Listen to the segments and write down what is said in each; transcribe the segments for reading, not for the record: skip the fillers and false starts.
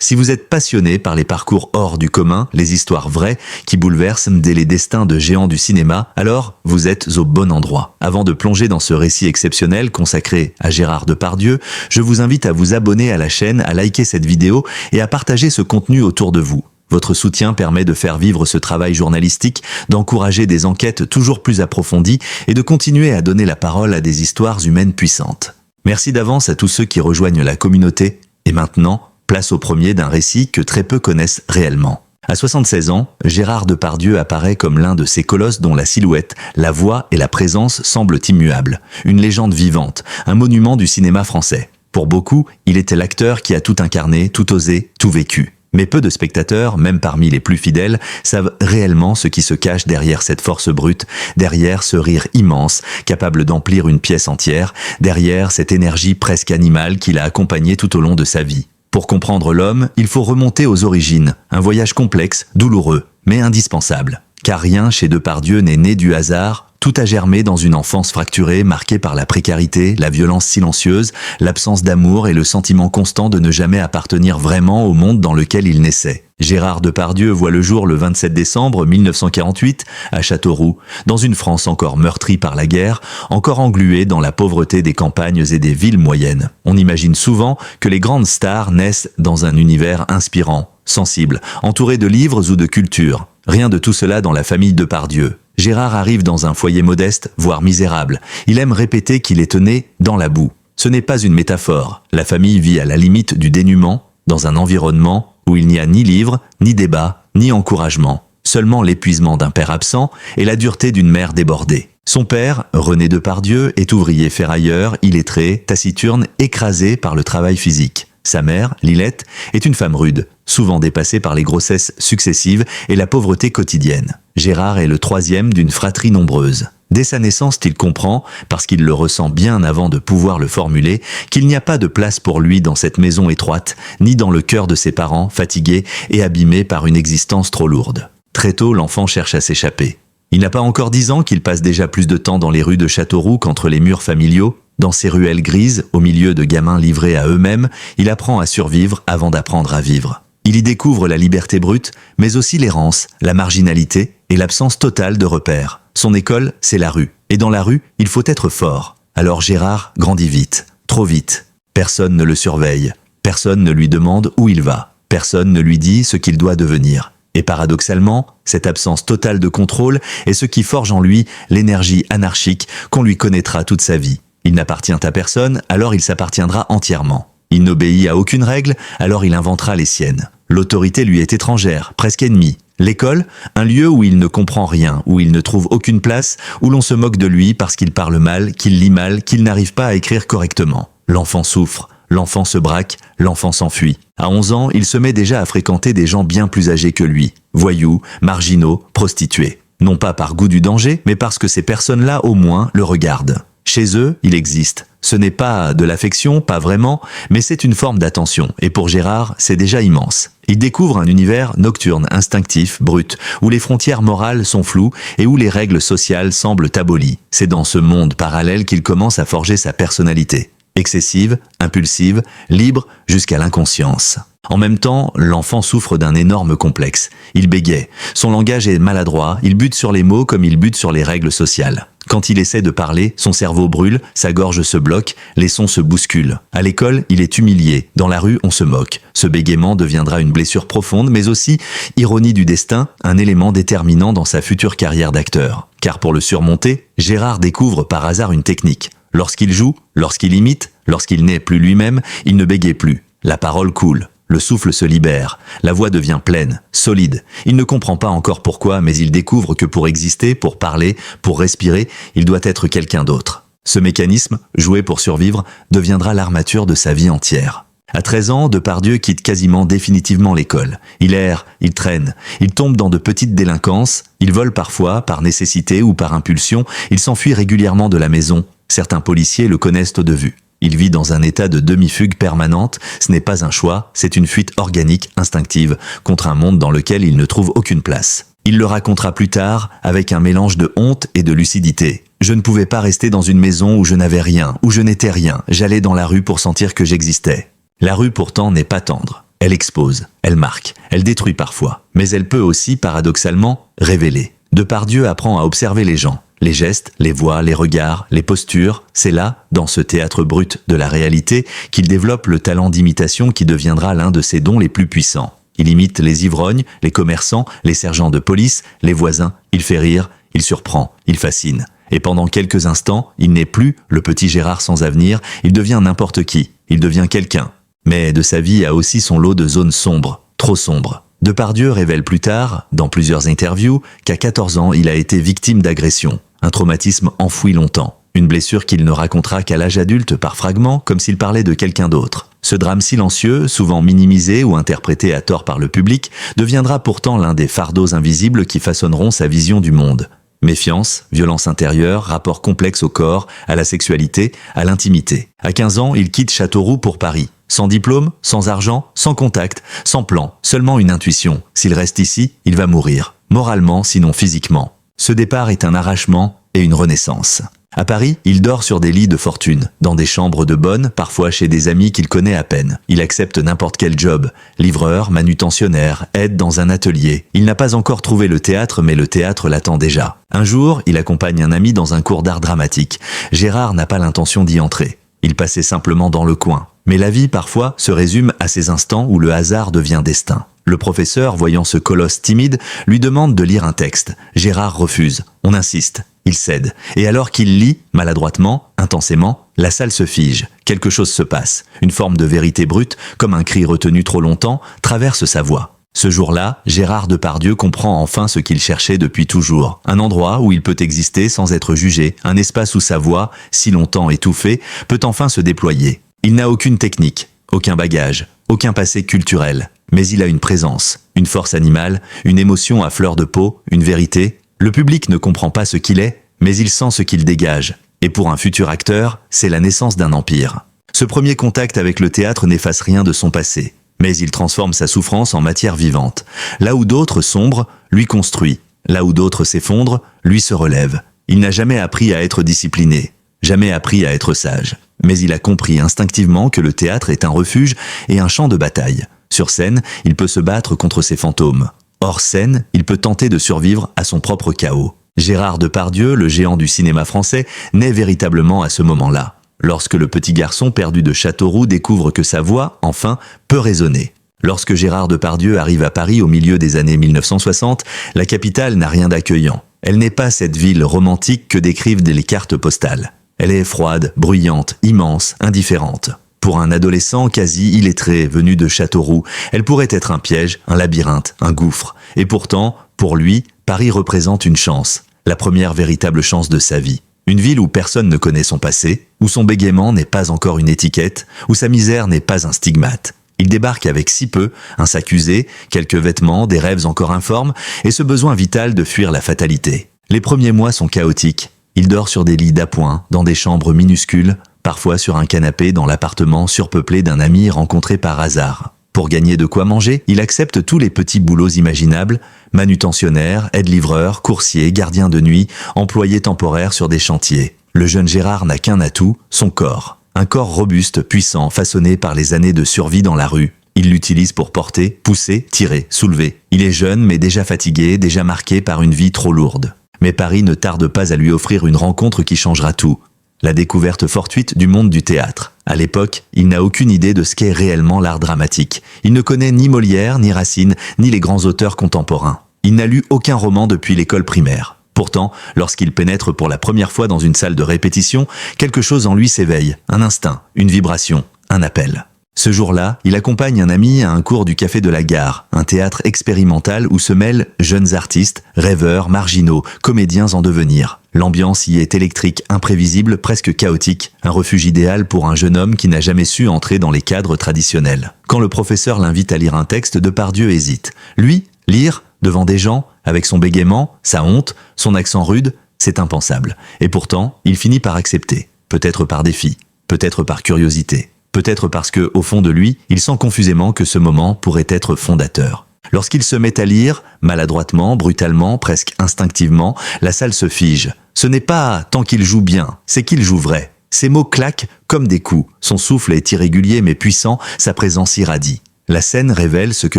Si vous êtes passionné par les parcours hors du commun, les histoires vraies qui bouleversent dès les destins de géants du cinéma, alors vous êtes au bon endroit. Avant de plonger dans ce récit exceptionnel consacré à Gérard Depardieu, je vous invite à vous abonner à la chaîne, à liker cette vidéo et à partager ce contenu autour de vous. Votre soutien permet de faire vivre ce travail journalistique, d'encourager des enquêtes toujours plus approfondies et de continuer à donner la parole à des histoires humaines puissantes. Merci d'avance à tous ceux qui rejoignent la communauté. Et maintenant, place au premier d'un récit que très peu connaissent réellement. À 76 ans, Gérard Depardieu apparaît comme l'un de ces colosses dont la silhouette, la voix et la présence semblent immuables. Une légende vivante, un monument du cinéma français. Pour beaucoup, il était l'acteur qui a tout incarné, tout osé, tout vécu. Mais peu de spectateurs, même parmi les plus fidèles, savent réellement ce qui se cache derrière cette force brute, derrière ce rire immense, capable d'emplir une pièce entière, derrière cette énergie presque animale qui l'a accompagné tout au long de sa vie. Pour comprendre l'homme, il faut remonter aux origines, un voyage complexe, douloureux, mais indispensable. Car rien chez Depardieu n'est né du hasard, tout a germé dans une enfance fracturée, marquée par la précarité, la violence silencieuse, l'absence d'amour et le sentiment constant de ne jamais appartenir vraiment au monde dans lequel il naissait. Gérard Depardieu voit le jour le 27 décembre 1948 à Châteauroux, dans une France encore meurtrie par la guerre, encore engluée dans la pauvreté des campagnes et des villes moyennes. On imagine souvent que les grandes stars naissent dans un univers inspirant, sensible, entouré de livres ou de culture. Rien de tout cela dans la famille Depardieu. Gérard arrive dans un foyer modeste, voire misérable. Il aime répéter qu'il est né dans la boue. Ce n'est pas une métaphore. La famille vit à la limite du dénuement, dans un environnement où il n'y a ni livre, ni débat, ni encouragement. Seulement l'épuisement d'un père absent et la dureté d'une mère débordée. Son père, René Depardieu, est ouvrier ferrailleur, illettré, taciturne, écrasé par le travail physique. Sa mère, Lilette, est une femme rude, souvent dépassée par les grossesses successives et la pauvreté quotidienne. Gérard est le troisième d'une fratrie nombreuse. Dès sa naissance, il comprend, parce qu'il le ressent bien avant de pouvoir le formuler, qu'il n'y a pas de place pour lui dans cette maison étroite, ni dans le cœur de ses parents, fatigués et abîmés par une existence trop lourde. Très tôt, l'enfant cherche à s'échapper. Il n'a pas encore 10 ans qu'il passe déjà plus de temps dans les rues de Châteauroux qu'entre les murs familiaux. Dans ces ruelles grises, au milieu de gamins livrés à eux-mêmes, il apprend à survivre avant d'apprendre à vivre. Il y découvre la liberté brute, mais aussi l'errance, la marginalité et l'absence totale de repères. Son école, c'est la rue. Et dans la rue, il faut être fort. Alors Gérard grandit vite, trop vite. Personne ne le surveille. Personne ne lui demande où il va. Personne ne lui dit ce qu'il doit devenir. Et paradoxalement, cette absence totale de contrôle est ce qui forge en lui l'énergie anarchique qu'on lui connaîtra toute sa vie. Il n'appartient à personne, alors il s'appartiendra entièrement. Il n'obéit à aucune règle, alors il inventera les siennes. L'autorité lui est étrangère, presque ennemie. L'école, un lieu où il ne comprend rien, où il ne trouve aucune place, où l'on se moque de lui parce qu'il parle mal, qu'il lit mal, qu'il n'arrive pas à écrire correctement. L'enfant souffre, l'enfant se braque, l'enfant s'enfuit. À 11 ans, il se met déjà à fréquenter des gens bien plus âgés que lui. Voyous, marginaux, prostituées. Non pas par goût du danger, mais parce que ces personnes-là, au moins, le regardent. Chez eux, il existe. Ce n'est pas de l'affection, pas vraiment, mais c'est une forme d'attention. Et pour Gérard, c'est déjà immense. Il découvre un univers nocturne, instinctif, brut, où les frontières morales sont floues et où les règles sociales semblent abolies. C'est dans ce monde parallèle qu'il commence à forger sa personnalité. Excessive, impulsive, libre jusqu'à l'inconscience. En même temps, l'enfant souffre d'un énorme complexe. Il bégaie, son langage est maladroit, il bute sur les mots comme il bute sur les règles sociales. Quand il essaie de parler, son cerveau brûle, sa gorge se bloque, les sons se bousculent. À l'école, il est humilié. Dans la rue, on se moque. Ce bégaiement deviendra une blessure profonde, mais aussi, ironie du destin, un élément déterminant dans sa future carrière d'acteur. Car pour le surmonter, Gérard découvre par hasard une technique. Lorsqu'il joue, lorsqu'il imite, lorsqu'il n'est plus lui-même, il ne bégaye plus. La parole coule. Le souffle se libère, la voix devient pleine, solide. Il ne comprend pas encore pourquoi, mais il découvre que pour exister, pour parler, pour respirer, il doit être quelqu'un d'autre. Ce mécanisme, joué pour survivre, deviendra l'armature de sa vie entière. À 13 ans, Depardieu quitte quasiment définitivement l'école. Il erre, il traîne, il tombe dans de petites délinquances, il vole parfois, par nécessité ou par impulsion, il s'enfuit régulièrement de la maison. Certains policiers le connaissent de vue. Il vit dans un état de demi-fugue permanente, ce n'est pas un choix, c'est une fuite organique, instinctive, contre un monde dans lequel il ne trouve aucune place. Il le racontera plus tard, avec un mélange de honte et de lucidité. Je ne pouvais pas rester dans une maison où je n'avais rien, où je n'étais rien, j'allais dans la rue pour sentir que j'existais. La rue pourtant n'est pas tendre. Elle expose, elle marque, elle détruit parfois. Mais elle peut aussi, paradoxalement, révéler. Depardieu apprend à observer les gens. Les gestes, les voix, les regards, les postures, c'est là, dans ce théâtre brut de la réalité, qu'il développe le talent d'imitation qui deviendra l'un de ses dons les plus puissants. Il imite les ivrognes, les commerçants, les sergents de police, les voisins, il fait rire, il surprend, il fascine. Et pendant quelques instants, il n'est plus le petit Gérard sans avenir, il devient n'importe qui, il devient quelqu'un. Mais de sa vie a aussi son lot de zones sombres, trop sombres. Depardieu révèle plus tard, dans plusieurs interviews, qu'à 14 ans, il a été victime d'agression. Un traumatisme enfoui longtemps. Une blessure qu'il ne racontera qu'à l'âge adulte par fragments, comme s'il parlait de quelqu'un d'autre. Ce drame silencieux, souvent minimisé ou interprété à tort par le public, deviendra pourtant l'un des fardeaux invisibles qui façonneront sa vision du monde. Méfiance, violence intérieure, rapport complexe au corps, à la sexualité, à l'intimité. À 15 ans, il quitte Châteauroux pour Paris. Sans diplôme, sans argent, sans contact, sans plan, seulement une intuition. S'il reste ici, il va mourir. Moralement, sinon physiquement. Ce départ est un arrachement et une renaissance. À Paris, il dort sur des lits de fortune, dans des chambres de bonne, parfois chez des amis qu'il connaît à peine. Il accepte n'importe quel job, livreur, manutentionnaire, aide dans un atelier. Il n'a pas encore trouvé le théâtre, mais le théâtre l'attend déjà. Un jour, il accompagne un ami dans un cours d'art dramatique. Gérard n'a pas l'intention d'y entrer. Il passait simplement dans le coin. Mais la vie, parfois, se résume à ces instants où le hasard devient destin. Le professeur, voyant ce colosse timide, lui demande de lire un texte. Gérard refuse. On insiste. Il cède. Et alors qu'il lit, maladroitement, intensément, la salle se fige. Quelque chose se passe. Une forme de vérité brute, comme un cri retenu trop longtemps, traverse sa voix. Ce jour-là, Gérard Depardieu comprend enfin ce qu'il cherchait depuis toujours. Un endroit où il peut exister sans être jugé. Un espace où sa voix, si longtemps étouffée, peut enfin se déployer. Il n'a aucune technique, aucun bagage, aucun passé culturel. Mais il a une présence, une force animale, une émotion à fleur de peau, une vérité. Le public ne comprend pas ce qu'il est, mais il sent ce qu'il dégage. Et pour un futur acteur, c'est la naissance d'un empire. Ce premier contact avec le théâtre n'efface rien de son passé, mais il transforme sa souffrance en matière vivante. Là où d'autres sombrent, lui construit. Là où d'autres s'effondrent, lui se relève. Il n'a jamais appris à être discipliné, jamais appris à être sage. Mais il a compris instinctivement que le théâtre est un refuge et un champ de bataille. Sur scène, il peut se battre contre ses fantômes. Hors scène, il peut tenter de survivre à son propre chaos. Gérard Depardieu, le géant du cinéma français, naît véritablement à ce moment-là, lorsque le petit garçon perdu de Châteauroux découvre que sa voix, enfin, peut résonner. Lorsque Gérard Depardieu arrive à Paris au milieu des années 1960, la capitale n'a rien d'accueillant. Elle n'est pas cette ville romantique que décrivent les cartes postales. Elle est froide, bruyante, immense, indifférente. Pour un adolescent quasi illettré venu de Châteauroux, elle pourrait être un piège, un labyrinthe, un gouffre. Et pourtant, pour lui, Paris représente une chance, la première véritable chance de sa vie. Une ville où personne ne connaît son passé, où son bégaiement n'est pas encore une étiquette, où sa misère n'est pas un stigmate. Il débarque avec si peu, un sac usé, quelques vêtements, des rêves encore informes, et ce besoin vital de fuir la fatalité. Les premiers mois sont chaotiques. Il dort sur des lits d'appoint, dans des chambres minuscules, parfois sur un canapé dans l'appartement surpeuplé d'un ami rencontré par hasard. Pour gagner de quoi manger, il accepte tous les petits boulots imaginables, manutentionnaire, aide-livreur, coursier, gardien de nuit, employé temporaire sur des chantiers. Le jeune Gérard n'a qu'un atout, son corps. Un corps robuste, puissant, façonné par les années de survie dans la rue. Il l'utilise pour porter, pousser, tirer, soulever. Il est jeune mais déjà fatigué, déjà marqué par une vie trop lourde. Mais Paris ne tarde pas à lui offrir une rencontre qui changera tout. La découverte fortuite du monde du théâtre. À l'époque, il n'a aucune idée de ce qu'est réellement l'art dramatique. Il ne connaît ni Molière, ni Racine, ni les grands auteurs contemporains. Il n'a lu aucun roman depuis l'école primaire. Pourtant, lorsqu'il pénètre pour la première fois dans une salle de répétition, quelque chose en lui s'éveille, un instinct, une vibration, un appel. Ce jour-là, il accompagne un ami à un cours du Café de la Gare, un théâtre expérimental où se mêlent jeunes artistes, rêveurs, marginaux, comédiens en devenir. L'ambiance y est électrique, imprévisible, presque chaotique, un refuge idéal pour un jeune homme qui n'a jamais su entrer dans les cadres traditionnels. Quand le professeur l'invite à lire un texte, Depardieu hésite. Lui, lire, devant des gens, avec son bégaiement, sa honte, son accent rude, c'est impensable. Et pourtant, il finit par accepter. Peut-être par défi, peut-être par curiosité. Peut-être parce que, au fond de lui, il sent confusément que ce moment pourrait être fondateur. Lorsqu'il se met à lire, maladroitement, brutalement, presque instinctivement, la salle se fige. Ce n'est pas tant qu'il joue bien, c'est qu'il joue vrai. Ses mots claquent comme des coups. Son souffle est irrégulier mais puissant, sa présence irradie. La scène révèle ce que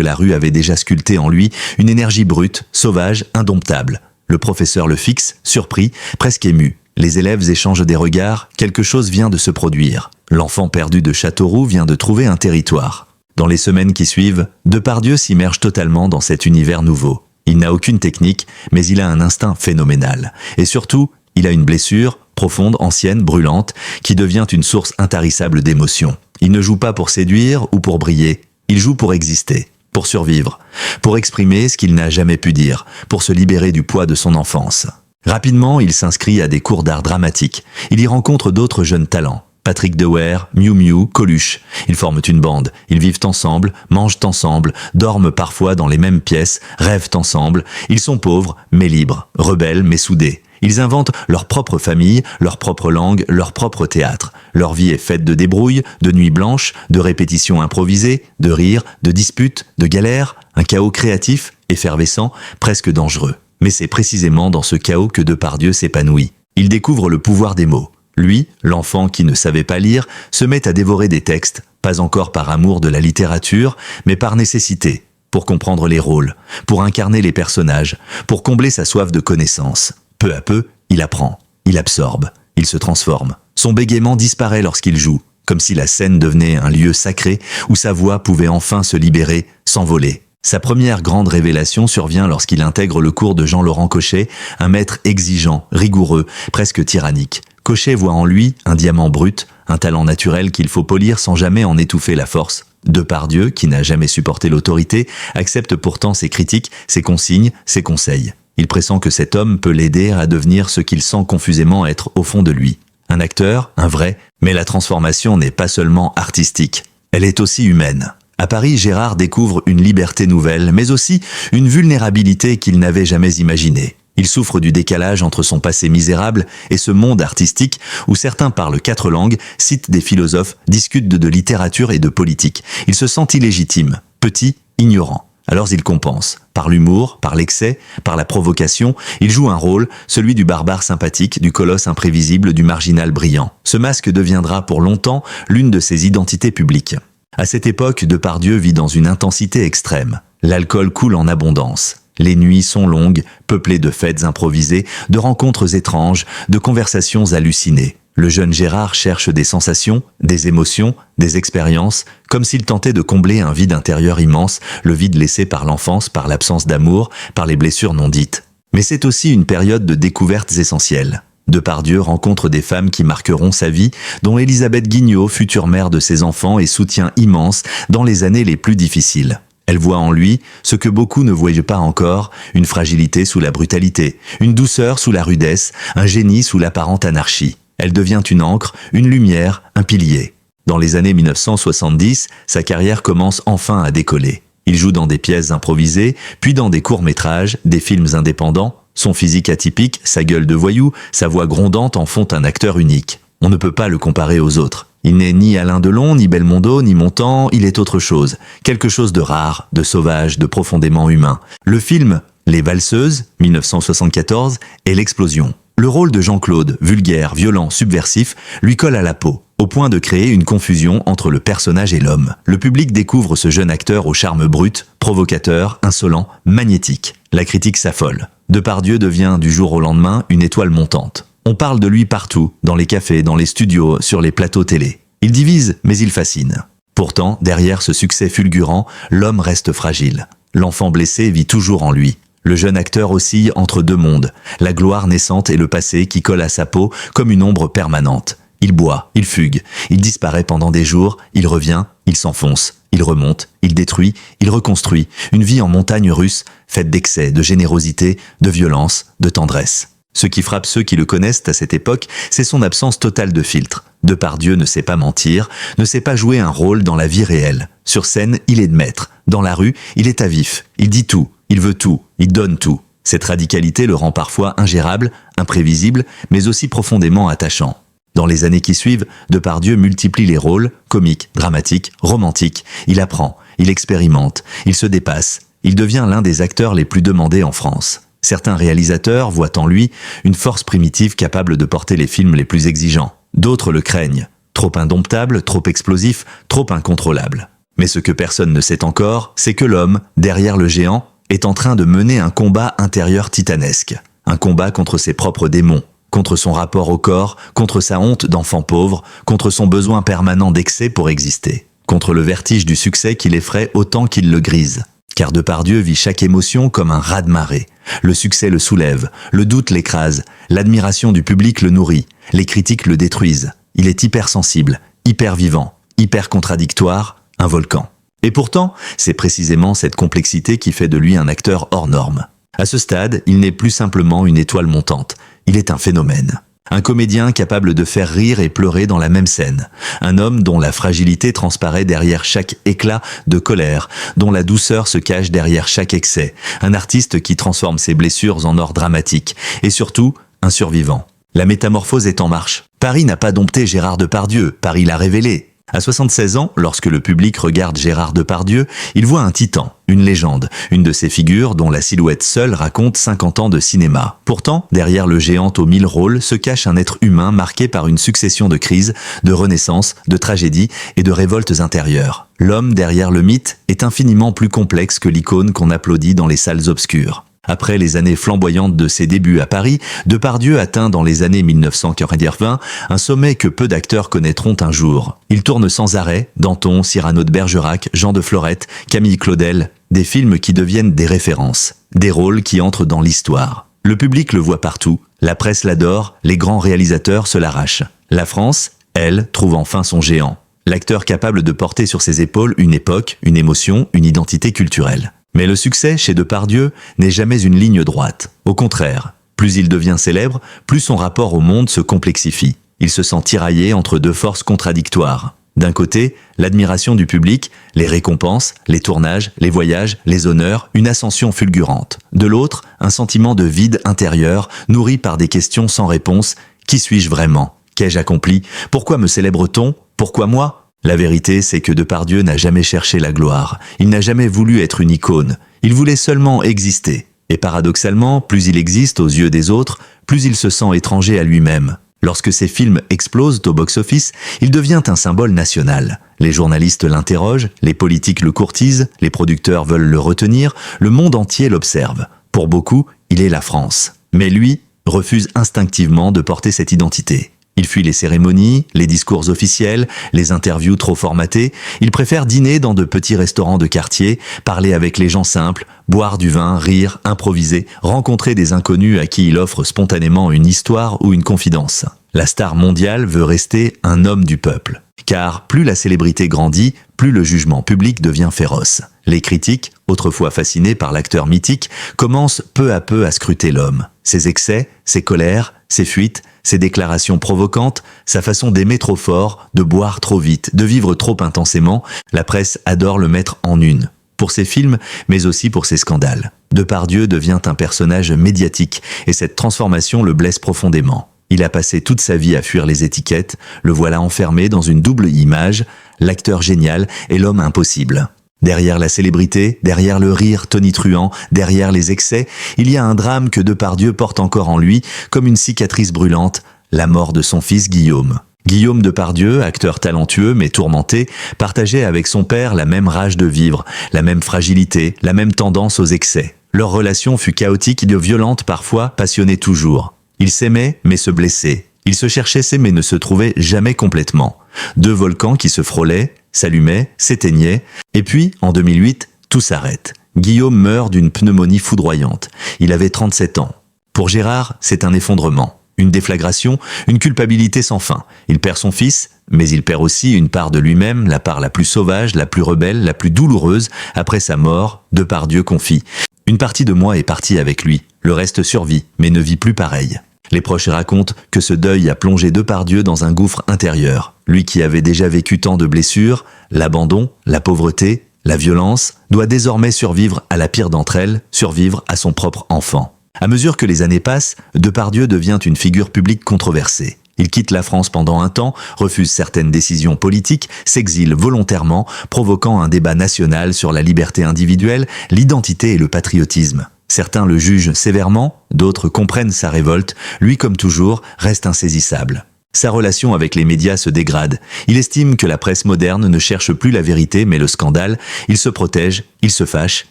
la rue avait déjà sculpté en lui, une énergie brute, sauvage, indomptable. Le professeur le fixe, surpris, presque ému. Les élèves échangent des regards, quelque chose vient de se produire. L'enfant perdu de Châteauroux vient de trouver un territoire. Dans les semaines qui suivent, Depardieu s'immerge totalement dans cet univers nouveau. Il n'a aucune technique, mais il a un instinct phénoménal. Et surtout, il a une blessure, profonde, ancienne, brûlante, qui devient une source intarissable d'émotions. Il ne joue pas pour séduire ou pour briller, il joue pour exister, pour survivre, pour exprimer ce qu'il n'a jamais pu dire, pour se libérer du poids de son enfance. Rapidement, il s'inscrit à des cours d'art dramatique. Il y rencontre d'autres jeunes talents. Patrick Dewaer, Miu Miu, Coluche. Ils forment une bande. Ils vivent ensemble, mangent ensemble, dorment parfois dans les mêmes pièces, rêvent ensemble. Ils sont pauvres, mais libres, rebelles, mais soudés. Ils inventent leur propre famille, leur propre langue, leur propre théâtre. Leur vie est faite de débrouilles, de nuits blanches, de répétitions improvisées, de rires, de disputes, de galères, un chaos créatif, effervescent, presque dangereux. Mais c'est précisément dans ce chaos que Depardieu s'épanouit. Il découvre le pouvoir des mots. Lui, l'enfant qui ne savait pas lire, se met à dévorer des textes, pas encore par amour de la littérature, mais par nécessité, pour comprendre les rôles, pour incarner les personnages, pour combler sa soif de connaissance. Peu à peu, il apprend, il absorbe, il se transforme. Son bégaiement disparaît lorsqu'il joue, comme si la scène devenait un lieu sacré où sa voix pouvait enfin se libérer, s'envoler. Sa première grande révélation survient lorsqu'il intègre le cours de Jean-Laurent Cochet, un maître exigeant, rigoureux, presque tyrannique. Cochet voit en lui un diamant brut, un talent naturel qu'il faut polir sans jamais en étouffer la force. Depardieu, qui n'a jamais supporté l'autorité, accepte pourtant ses critiques, ses consignes, ses conseils. Il pressent que cet homme peut l'aider à devenir ce qu'il sent confusément être au fond de lui. Un acteur, un vrai, mais la transformation n'est pas seulement artistique, elle est aussi humaine. À Paris, Gérard découvre une liberté nouvelle, mais aussi une vulnérabilité qu'il n'avait jamais imaginée. Il souffre du décalage entre son passé misérable et ce monde artistique où certains parlent 4 langues, citent des philosophes, discutent de littérature et de politique. Il se sent illégitime, petit, ignorant. Alors il compense. Par l'humour, par l'excès, par la provocation, il joue un rôle, celui du barbare sympathique, du colosse imprévisible, du marginal brillant. Ce masque deviendra pour longtemps l'une de ses identités publiques. À cette époque, Depardieu vit dans une intensité extrême. L'alcool coule en abondance. Les nuits sont longues, peuplées de fêtes improvisées, de rencontres étranges, de conversations hallucinées. Le jeune Gérard cherche des sensations, des émotions, des expériences, comme s'il tentait de combler un vide intérieur immense, le vide laissé par l'enfance, par l'absence d'amour, par les blessures non dites. Mais c'est aussi une période de découvertes essentielles. Depardieu rencontre des femmes qui marqueront sa vie, dont Elisabeth Guignot, future mère de ses enfants et soutien immense dans les années les plus difficiles. Elle voit en lui ce que beaucoup ne voyaient pas encore, une fragilité sous la brutalité, une douceur sous la rudesse, un génie sous l'apparente anarchie. Elle devient une encre, une lumière, un pilier. Dans les années 1970, sa carrière commence enfin à décoller. Il joue dans des pièces improvisées, puis dans des courts-métrages, des films indépendants. Son physique atypique, sa gueule de voyou, sa voix grondante en font un acteur unique. On ne peut pas le comparer aux autres. Il n'est ni Alain Delon, ni Belmondo, ni Montand, il est autre chose. Quelque chose de rare, de sauvage, de profondément humain. Le film Les Valseuses, 1974, est l'explosion. Le rôle de Jean-Claude, vulgaire, violent, subversif, lui colle à la peau, au point de créer une confusion entre le personnage et l'homme. Le public découvre ce jeune acteur au charme brut, provocateur, insolent, magnétique. La critique s'affole. Depardieu devient du jour au lendemain une étoile montante. On parle de lui partout, dans les cafés, dans les studios, sur les plateaux télé. Il divise, mais il fascine. Pourtant, derrière ce succès fulgurant, l'homme reste fragile. L'enfant blessé vit toujours en lui. Le jeune acteur oscille entre deux mondes, la gloire naissante et le passé qui colle à sa peau comme une ombre permanente. Il boit, il fugue, il disparaît pendant des jours, il revient, il s'enfonce, il remonte, il détruit, il reconstruit. Une vie en montagne russe, faite d'excès, de générosité, de violence, de tendresse. Ce qui frappe ceux qui le connaissent à cette époque, c'est son absence totale de filtre. Depardieu ne sait pas mentir, ne sait pas jouer un rôle dans la vie réelle. Sur scène, il est de maître. Dans la rue, il est à vif. Il dit tout, il veut tout, il donne tout. Cette radicalité le rend parfois ingérable, imprévisible, mais aussi profondément attachant. Dans les années qui suivent, Depardieu multiplie les rôles, comiques, dramatiques, romantiques. Il apprend, il expérimente, il se dépasse. Il devient l'un des acteurs les plus demandés en France. Certains réalisateurs voient en lui une force primitive capable de porter les films les plus exigeants. D'autres le craignent. Trop indomptable, trop explosif, trop incontrôlable. Mais ce que personne ne sait encore, c'est que l'homme, derrière le géant, est en train de mener un combat intérieur titanesque. Un combat contre ses propres démons, contre son rapport au corps, contre sa honte d'enfant pauvre, contre son besoin permanent d'excès pour exister, contre le vertige du succès qui l'effraie autant qu'il le grise. Car Depardieu vit chaque émotion comme un raz-de-marée. Le succès le soulève, le doute l'écrase, l'admiration du public le nourrit, les critiques le détruisent. Il est hypersensible, hyper vivant, hyper contradictoire, un volcan. Et pourtant, c'est précisément cette complexité qui fait de lui un acteur hors norme. À ce stade, il n'est plus simplement une étoile montante, il est un phénomène. Un comédien capable de faire rire et pleurer dans la même scène. Un homme dont la fragilité transparaît derrière chaque éclat de colère, dont la douceur se cache derrière chaque excès. Un artiste qui transforme ses blessures en or dramatique. Et surtout, un survivant. La métamorphose est en marche. Paris n'a pas dompté Gérard Depardieu, Paris l'a révélé. À 76 ans, lorsque le public regarde Gérard Depardieu, il voit un titan, une légende, une de ces figures dont la silhouette seule raconte 50 ans de cinéma. Pourtant, derrière le géant aux 1000 rôles se cache un être humain marqué par une succession de crises, de renaissances, de tragédies et de révoltes intérieures. L'homme derrière le mythe est infiniment plus complexe que l'icône qu'on applaudit dans les salles obscures. Après les années flamboyantes de ses débuts à Paris, Depardieu atteint dans les années 1980 un sommet que peu d'acteurs connaîtront un jour. Il tourne sans arrêt Danton, Cyrano de Bergerac, Jean de Florette, Camille Claudel, des films qui deviennent des références, des rôles qui entrent dans l'histoire. Le public le voit partout, la presse l'adore, les grands réalisateurs se l'arrachent. La France, elle, trouve enfin son géant. L'acteur capable de porter sur ses épaules une époque, une émotion, une identité culturelle. Mais le succès chez Depardieu n'est jamais une ligne droite. Au contraire, plus il devient célèbre, plus son rapport au monde se complexifie. Il se sent tiraillé entre deux forces contradictoires. D'un côté, l'admiration du public, les récompenses, les tournages, les voyages, les honneurs, une ascension fulgurante. De l'autre, un sentiment de vide intérieur, nourri par des questions sans réponse. Qui suis-je vraiment? Qu'ai-je accompli? Pourquoi me célèbre-t-on? Pourquoi moi? La vérité, c'est que Depardieu n'a jamais cherché la gloire. Il n'a jamais voulu être une icône. Il voulait seulement exister. Et paradoxalement, plus il existe aux yeux des autres, plus il se sent étranger à lui-même. Lorsque ses films explosent au box-office, il devient un symbole national. Les journalistes l'interrogent, les politiques le courtisent, les producteurs veulent le retenir, le monde entier l'observe. Pour beaucoup, il est la France. Mais lui refuse instinctivement de porter cette identité. Il fuit les cérémonies, les discours officiels, les interviews trop formatées. Il préfère dîner dans de petits restaurants de quartier, parler avec les gens simples, boire du vin, rire, improviser, rencontrer des inconnus à qui il offre spontanément une histoire ou une confidence. La star mondiale veut rester un homme du peuple. Car plus la célébrité grandit, plus le jugement public devient féroce. Les critiques, autrefois fascinés par l'acteur mythique, commencent peu à peu à scruter l'homme. Ses excès, ses colères, ses fuites, ses déclarations provocantes, sa façon d'aimer trop fort, de boire trop vite, de vivre trop intensément, la presse adore le mettre en une. Pour ses films, mais aussi pour ses scandales. Depardieu devient un personnage médiatique, et cette transformation le blesse profondément. Il a passé toute sa vie à fuir les étiquettes, le voilà enfermé dans une double image, l'acteur génial et l'homme impossible. Derrière la célébrité, derrière le rire tonitruant, derrière les excès, il y a un drame que Depardieu porte encore en lui, comme une cicatrice brûlante, la mort de son fils Guillaume. Guillaume Depardieu, acteur talentueux mais tourmenté, partageait avec son père la même rage de vivre, la même fragilité, la même tendance aux excès. Leur relation fut chaotique et violente parfois, passionnée toujours. Ils s'aimaient mais se blessaient. Ils se cherchaient mais ne se trouvaient jamais complètement. Deux volcans qui se frôlaient, s'allumaient, s'éteignaient, et puis, en 2008, tout s'arrête. Guillaume meurt d'une pneumonie foudroyante. Il avait 37 ans. Pour Gérard, c'est un effondrement, une déflagration, une culpabilité sans fin. Il perd son fils, mais il perd aussi une part de lui-même, la part la plus sauvage, la plus rebelle, la plus douloureuse. Après sa mort, Depardieu confie. Une partie de moi est partie avec lui. Le reste survit, mais ne vit plus pareil. Les proches racontent que ce deuil a plongé Depardieu dans un gouffre intérieur. Lui qui avait déjà vécu tant de blessures, l'abandon, la pauvreté, la violence, doit désormais survivre à la pire d'entre elles, survivre à son propre enfant. À mesure que les années passent, Depardieu devient une figure publique controversée. Il quitte la France pendant un temps, refuse certaines décisions politiques, s'exile volontairement, provoquant un débat national sur la liberté individuelle, l'identité et le patriotisme. Certains le jugent sévèrement, d'autres comprennent sa révolte, lui comme toujours reste insaisissable. Sa relation avec les médias se dégrade. Il estime que la presse moderne ne cherche plus la vérité mais le scandale. Il se protège, il se fâche,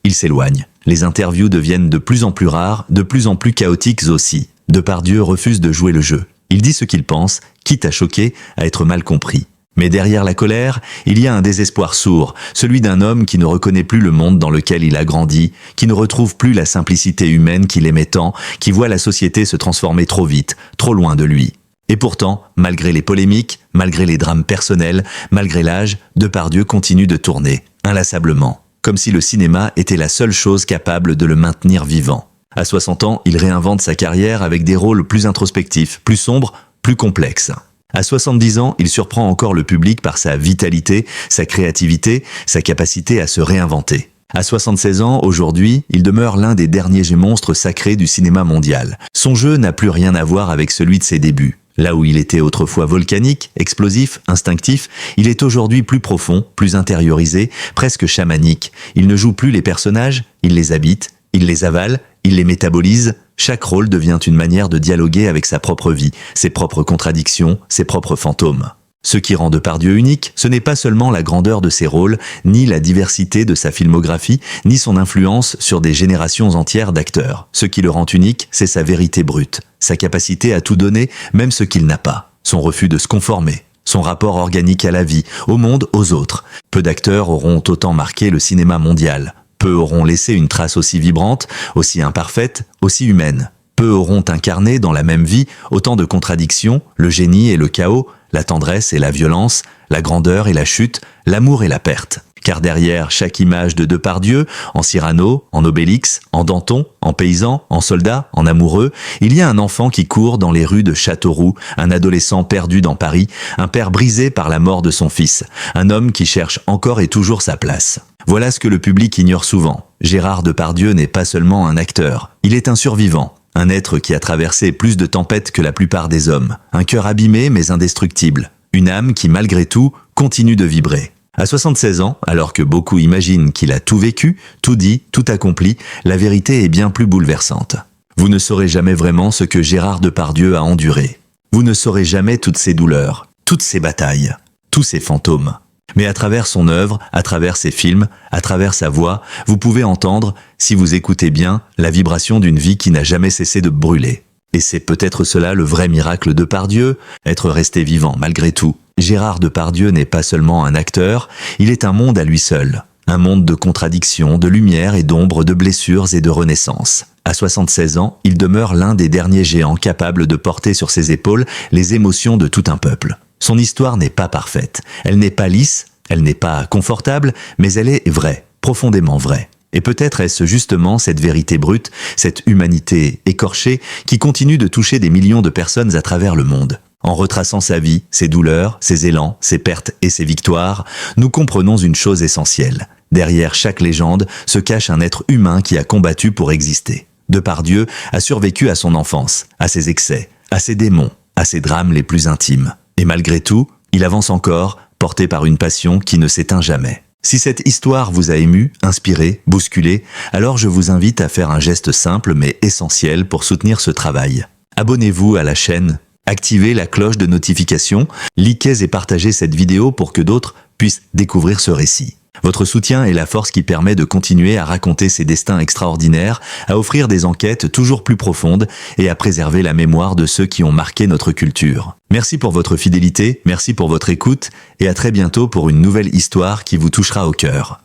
il s'éloigne. Les interviews deviennent de plus en plus rares, de plus en plus chaotiques aussi. Depardieu refuse de jouer le jeu. Il dit ce qu'il pense, quitte à choquer, à être mal compris. Mais derrière la colère, il y a un désespoir sourd, celui d'un homme qui ne reconnaît plus le monde dans lequel il a grandi, qui ne retrouve plus la simplicité humaine qu'il aimait tant, qui voit la société se transformer trop vite, trop loin de lui. Et pourtant, malgré les polémiques, malgré les drames personnels, malgré l'âge, Depardieu continue de tourner, inlassablement, comme si le cinéma était la seule chose capable de le maintenir vivant. À 60 ans, il réinvente sa carrière avec des rôles plus introspectifs, plus sombres, plus complexes. À 70 ans, il surprend encore le public par sa vitalité, sa créativité, sa capacité à se réinventer. À 76 ans, aujourd'hui, il demeure l'un des derniers monstres sacrés du cinéma mondial. Son jeu n'a plus rien à voir avec celui de ses débuts. Là où il était autrefois volcanique, explosif, instinctif, il est aujourd'hui plus profond, plus intériorisé, presque chamanique. Il ne joue plus les personnages, il les habite, il les avale, il les métabolise. Chaque rôle devient une manière de dialoguer avec sa propre vie, ses propres contradictions, ses propres fantômes. Ce qui rend Depardieu unique, ce n'est pas seulement la grandeur de ses rôles, ni la diversité de sa filmographie, ni son influence sur des générations entières d'acteurs. Ce qui le rend unique, c'est sa vérité brute, sa capacité à tout donner, même ce qu'il n'a pas, son refus de se conformer, son rapport organique à la vie, au monde, aux autres. Peu d'acteurs auront autant marqué le cinéma mondial. Peu auront laissé une trace aussi vibrante, aussi imparfaite, aussi humaine. Peu auront incarné dans la même vie autant de contradictions, le génie et le chaos, la tendresse et la violence, la grandeur et la chute, l'amour et la perte. Car derrière chaque image de Depardieu, en Cyrano, en Obélix, en Danton, en paysan, en soldat, en amoureux, il y a un enfant qui court dans les rues de Châteauroux, un adolescent perdu dans Paris, un père brisé par la mort de son fils, un homme qui cherche encore et toujours sa place. Voilà ce que le public ignore souvent. Gérard Depardieu n'est pas seulement un acteur, il est un survivant. Un être qui a traversé plus de tempêtes que la plupart des hommes. Un cœur abîmé mais indestructible. Une âme qui, malgré tout, continue de vibrer. À 76 ans, alors que beaucoup imaginent qu'il a tout vécu, tout dit, tout accompli, la vérité est bien plus bouleversante. Vous ne saurez jamais vraiment ce que Gérard Depardieu a enduré. Vous ne saurez jamais toutes ses douleurs, toutes ses batailles, tous ses fantômes. Mais à travers son œuvre, à travers ses films, à travers sa voix, vous pouvez entendre, si vous écoutez bien, la vibration d'une vie qui n'a jamais cessé de brûler. Et c'est peut-être cela le vrai miracle de Depardieu, être resté vivant malgré tout. Gérard Depardieu n'est pas seulement un acteur, il est un monde à lui seul. Un monde de contradictions, de lumière et d'ombre, de blessures et de renaissance. À 76 ans, il demeure l'un des derniers géants capables de porter sur ses épaules les émotions de tout un peuple. Son histoire n'est pas parfaite, elle n'est pas lisse, elle n'est pas confortable, mais elle est vraie, profondément vraie. Et peut-être est-ce justement cette vérité brute, cette humanité écorchée, qui continue de toucher des millions de personnes à travers le monde. En retraçant sa vie, ses douleurs, ses élans, ses pertes et ses victoires, nous comprenons une chose essentielle. Derrière chaque légende se cache un être humain qui a combattu pour exister. Depardieu a survécu à son enfance, à ses excès, à ses démons, à ses drames les plus intimes. Et malgré tout, il avance encore, porté par une passion qui ne s'éteint jamais. Si cette histoire vous a ému, inspiré, bousculé, alors je vous invite à faire un geste simple mais essentiel pour soutenir ce travail. Abonnez-vous à la chaîne, activez la cloche de notification, likez et partagez cette vidéo pour que d'autres puissent découvrir ce récit. Votre soutien est la force qui permet de continuer à raconter ces destins extraordinaires, à offrir des enquêtes toujours plus profondes et à préserver la mémoire de ceux qui ont marqué notre culture. Merci pour votre fidélité, merci pour votre écoute et à très bientôt pour une nouvelle histoire qui vous touchera au cœur.